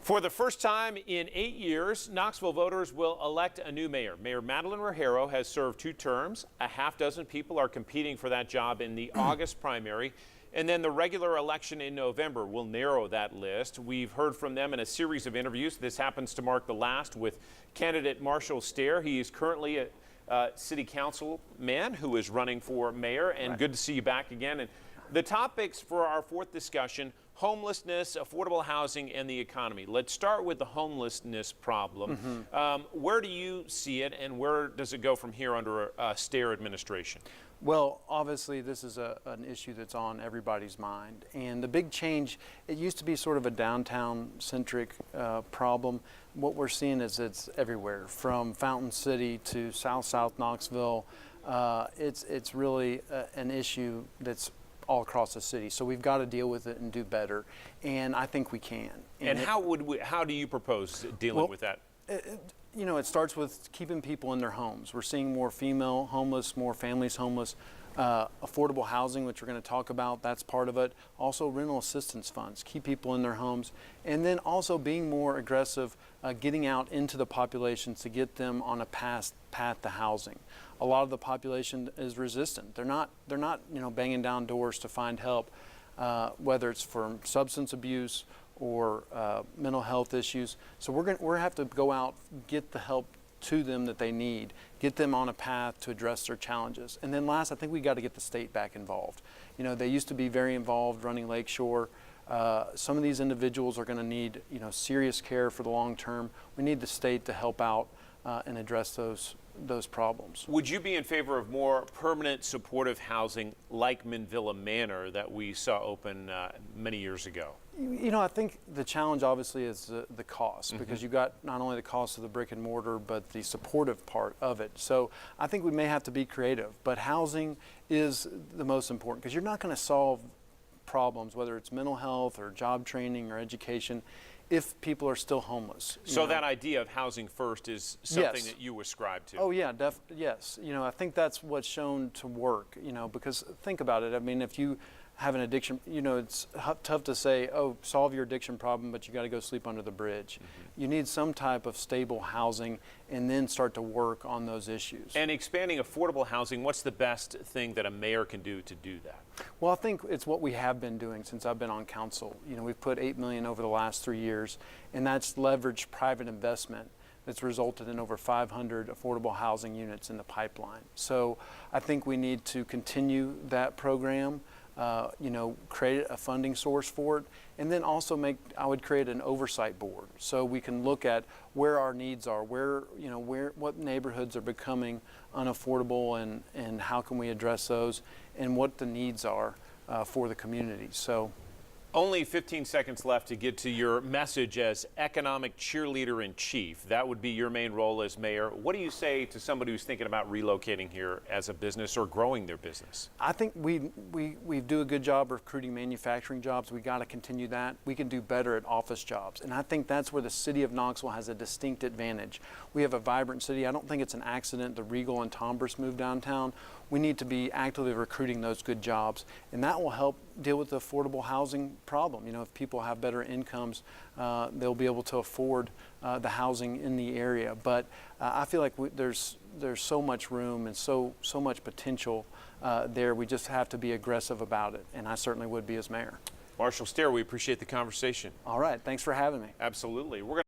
For the first time in 8 years, Knoxville voters will elect a new mayor. Mayor Madeline Rogero has served 2 terms. A half dozen people are competing for that job in the August primary. And then the regular election in November will narrow that list. We've heard from them in a series of interviews. This happens to mark the last with candidate Marshall Stair. He is currently a city council man who is running for mayor. And Right. Good to see you back again. And the topics for our fourth discussion: homelessness, affordable housing, and the economy. Let's start with the homelessness problem. Where do you see it, and where does it go from here under a Stair administration? Well, obviously, this is an issue that's on everybody's mind. And the big change, it used to be sort of a downtown-centric problem. What we're seeing is it's everywhere, from Fountain City to South Knoxville. It's really an issue that's all across the city. So we've got to deal with it and do better. And I think we can. And how do you propose dealing with that? You know, it starts with keeping people in their homes. We're seeing more female homeless, more families homeless, affordable housing, which we're going to talk about, that's part of it. Also rental assistance funds, keep people in their homes. And then also being more aggressive, getting out into the population to get them on a path to housing. A lot of the population is resistant. They're not banging down doors to find help, whether it's for substance abuse or mental health issues. So we're have to go out, get the help to them that they need, get them on a path to address their challenges. And then last, I think we got to get the state back involved. You know, they used to be very involved running Lakeshore. Some of these individuals are going to need, serious care for the long term. We need the state to help out and address those problems. Would you be in favor of more permanent supportive housing like Minvilla Manor that we saw open many years ago? I think the challenge obviously is the cost, because you got not only the cost of the brick and mortar, but the supportive part of it. So I think we may have to be creative, but housing is the most important, because you're not going to solve problems, whether it's mental health or job training or education, if people are still homeless. So that idea of housing first is something that you ascribe to? Oh yeah, yes. I think that's what's shown to work, because think about it. I mean, if you have an addiction, it's tough to say, oh, solve your addiction problem, but you got to go sleep under the bridge. You need some type of stable housing and then start to work on those issues. And expanding affordable housing, what's the best thing that a mayor can do to do that? Well, I think it's what we have been doing since I've been on council. We've put $8 million over the last 3 years, and that's leveraged private investment that's resulted in over 500 affordable housing units in the pipeline. So I think we need to continue that program, create a funding source for it, and then also I would create an oversight board so we can look at where our needs are, what neighborhoods are becoming unaffordable, and how can we address those, and what the needs are for the community. So. Only 15 seconds left to get to your message as economic cheerleader in chief. That would be your main role as mayor. What do you say to somebody who's thinking about relocating here as a business or growing their business? I think we do a good job recruiting manufacturing jobs. We got to continue that. We can do better at office jobs. And I think that's where the city of Knoxville has a distinct advantage. We have a vibrant city. I don't think it's an accident the Regal and Tombras moved downtown. We need to be actively recruiting those good jobs, and that will help deal with the affordable housing problem. If people have better incomes, they'll be able to afford the housing in the area. But I feel like there's so much room and so much potential there. We just have to be aggressive about it, and I certainly would be as mayor. Marshall Stair, we appreciate the conversation. All right, thanks for having me. Absolutely. We're